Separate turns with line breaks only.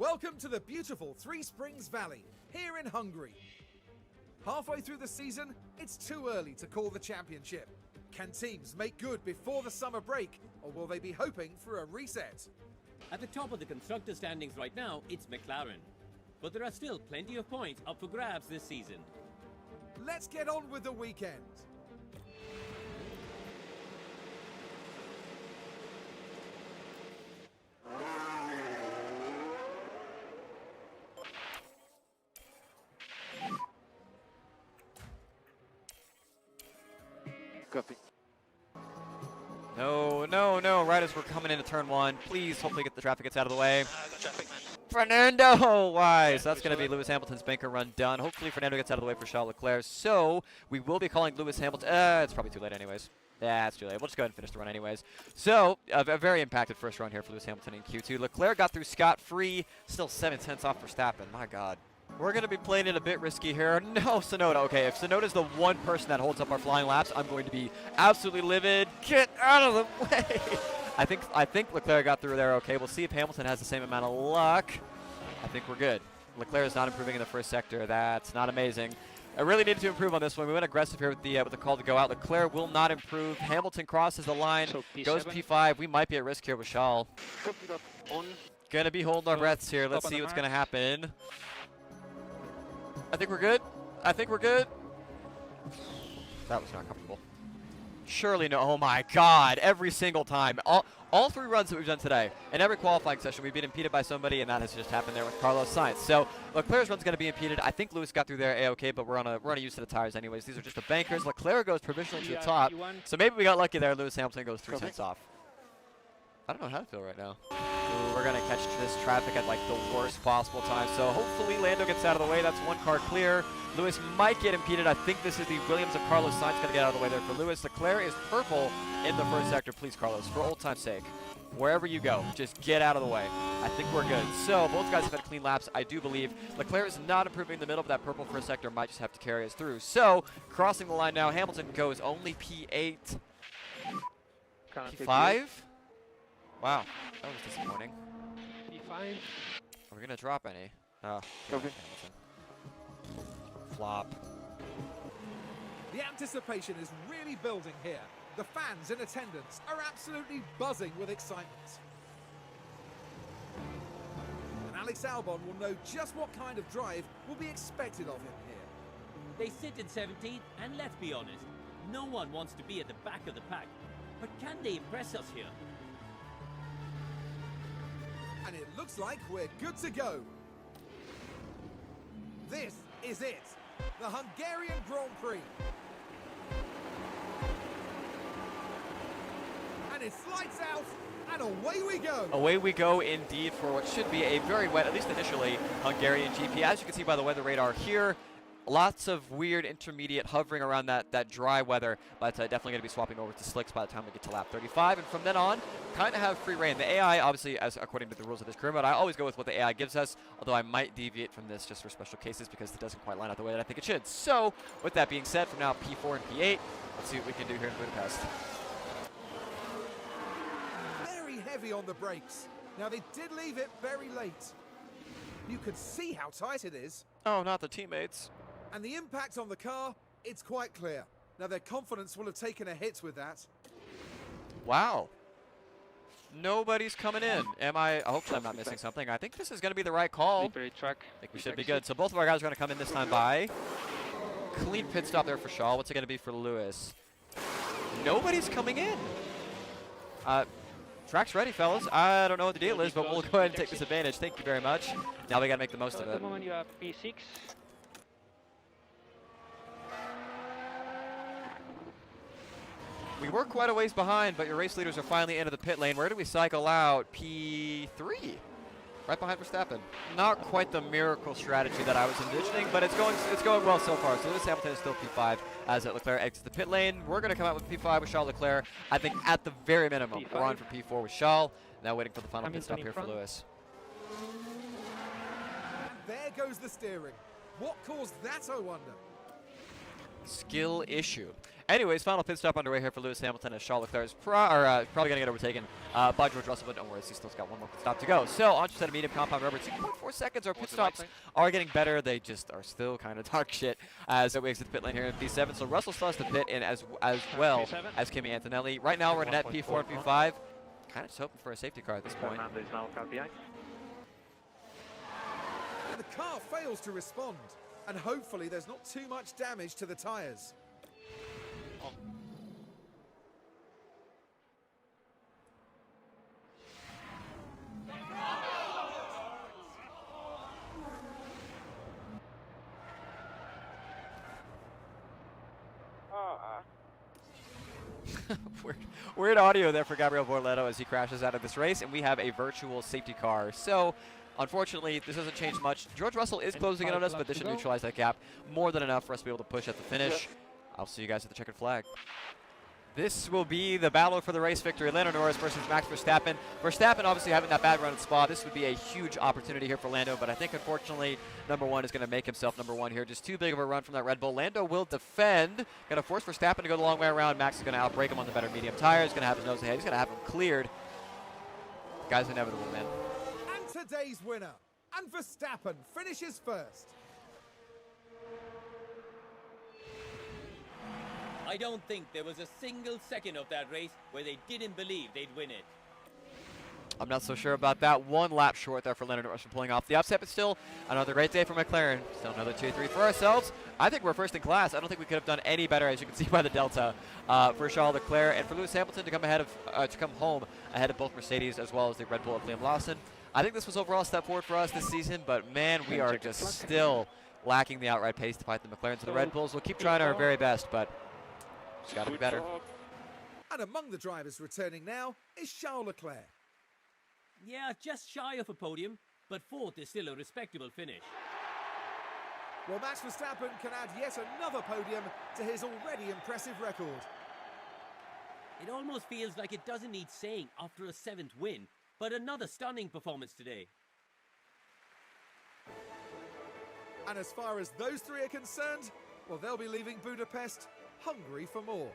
Welcome to the beautiful Three Springs Valley, here in Hungary. Halfway through the season, it's too early to call the championship. Can teams make good before the summer break, or will they be hoping for a reset?
At the top of the constructor standings right now, it's McLaren. But there are still plenty of points up for grabs this season.
Let's get on with the weekend.
Copy.
No, right as we're coming into turn one. Please, hopefully get the traffic gets out of the way.
Traffic, man.
Fernando, why? So that's going to be Lewis Hamilton's banker run done. Hopefully Fernando gets out of the way for Charles Leclerc. So we will be calling Lewis Hamilton. It's probably too late anyways. Yeah, it's too late. We'll just go ahead and finish the run anyways. So a very impacted first run here for Lewis Hamilton in Q2. Leclerc got through scot-free. Still 7/10 off Verstappen. My God. We're going to be playing it a bit risky here. No, Sonoda. Okay, if Sonoda's the one person that holds up our flying laps, I'm going to be absolutely livid. Get out of the way. I think Leclerc got through there okay. We'll see if Hamilton has the same amount of luck. I think we're good. Leclerc is not improving in the first sector. That's not amazing. I really needed to improve on this one. We went aggressive here with the call to go out. Leclerc will not improve. Hamilton crosses the line,
So
goes P5. We might be at risk here with Charles.
On.
Gonna be holding our breaths here. Let's see what's gonna happen. I think we're good. I think we're good. That was not comfortable. Surely no. Oh my God! Every single time, all three runs that we've done today, in every qualifying session, we've been impeded by somebody, and that has just happened there with Carlos Sainz. So Leclerc's run's going to be impeded. I think Lewis got through there a-okay, but we're on a use to the tires anyways. These are just the bankers. Leclerc goes provisionally to the top, so maybe we got lucky there. Lewis Hamilton goes 3 cents off. I don't know how to feel right now. Ooh, we're going to catch this traffic at like the worst possible time. So hopefully Lando gets out of the way. That's one car clear. Lewis might get impeded. I think this is the Williams of Carlos Sainz going to get out of the way there for Lewis. Leclerc is purple in the first sector. Please, Carlos, for old time's sake, wherever you go, just get out of the way. I think we're good. So both guys have had clean laps, I do believe. Leclerc is not improving in the middle, but that purple first sector might just have to carry us through. So crossing the line now, Hamilton goes only P8. P5? Wow, that was disappointing.
P5.
Are we going to drop any? Oh,
Okay.
Hamilton. Flop.
The anticipation is really building here. The fans in attendance are absolutely buzzing with excitement. And Alex Albon will know just what kind of drive will be expected of him here.
They sit in 17th, and let's be honest, no one wants to be at the back of the pack. But can they impress us here?
And it looks like we're good to go. This is it, the Hungarian Grand Prix. And it's lights out, and away we go.
Away we go indeed for what should be a very wet, at least initially, Hungarian GP. As you can see by the weather radar here, lots of weird intermediate hovering around that dry weather, but definitely going to be swapping over to slicks by the time we get to lap 35. And from then on, kind of have free reign. The AI, obviously, as according to the rules of this career mode, I always go with what the AI gives us, although I might deviate from this just for special cases because it doesn't quite line up the way that I think it should. So, with that being said, from now P4 and P8, let's see what we can do here in Budapest.
Very heavy on the brakes. Now, they did leave it very late. You could see how tight it is.
Oh, not the teammates.
And the impact on the car, it's quite clear. Now, their confidence will have taken a hit with that.
Wow. Nobody's coming in. Hopefully I'm not missing something. I think this is going to be the right call.
Track.
I think we should be good. So both of our guys are going to come in this time by. Clean pit stop there for Shaw. What's it going to be for Lewis? Nobody's coming in. Track's ready, fellas. I don't know what the deal is, but we'll go ahead and take this advantage. Thank you very much. Now we got to make the most of
At
it.
the moment you have P6.
We were quite a ways behind, but your race leaders are finally into the pit lane. Where do we cycle out? P3. Right behind Verstappen. Not quite the miracle strategy that I was envisioning, but it's going well so far. So Lewis Hamilton is still P5 as Leclerc exits the pit lane. We're going to come out with P5 with Charles Leclerc. I think at the very minimum,
P5.
we're on for P4 with Charles. Now waiting for the final pit stop here for Lewis.
And there goes the steering. What caused that, I wonder?
skill issue. Anyways, final pit stop underway here for Lewis Hamilton as Charles Leclerc is probably going to get overtaken by George Russell, but don't worry, he's still got one more pit stop to go. So, on to set of medium compound rubber, 2.4 seconds. Our pit stops are getting better. They just are still kind of dog shit as we exit the pit lane here in P7. So, Russell still has to pit in as well as Kimi Antonelli. Right now, we're in a net P4 and P5. Kind of just hoping for a safety car at this point.
And the car fails to respond. And hopefully there's not too much damage to the tyres.
Weird audio there for Gabriel Borletto as he crashes out of this race, and we have a virtual safety car. So, unfortunately, this doesn't change much. George Russell is closing in on us, but this should neutralize that gap more than enough for us to be able to push at the finish. I'll see you guys at the checkered flag. This will be the battle for the race victory. Lando Norris versus Max Verstappen. Verstappen obviously having that bad run at Spa. This would be a huge opportunity here for Lando, but I think unfortunately number one is going to make himself number one here. Just too big of a run from that Red Bull. Lando will defend. Going to force Verstappen to go the long way around. Max is going to outbrake him on the better medium tires. Going to have his nose ahead. He's going to have him cleared. Guy's inevitable, man.
And today's winner. And Verstappen finishes first.
I don't think there was a single second of that race where they didn't believe they'd win it.
I'm not so sure about that. One lap short there for Lando Norris from pulling off the upset, but still another great day for McLaren. Still another 2-3 for ourselves. I think we're first in class. I don't think we could have done any better, as you can see by the delta, for Charles Leclerc and for Lewis Hamilton to come home ahead of both Mercedes as well as the Red Bull of Liam Lawson. I think this was overall a step forward for us this season, but man, we are just still lacking the outright pace to fight the McLarens and the Red Bulls. We'll keep trying our very best, but it's got to be better.
And among the drivers returning now is Charles Leclerc.
Yeah, just shy of a podium, but fourth is still a respectable finish.
Well, Max Verstappen can add yet another podium to his already impressive record.
It almost feels like it doesn't need saying after a 7th win, but another stunning performance today.
And as far as those three are concerned, well, they'll be leaving Budapest hungry for more.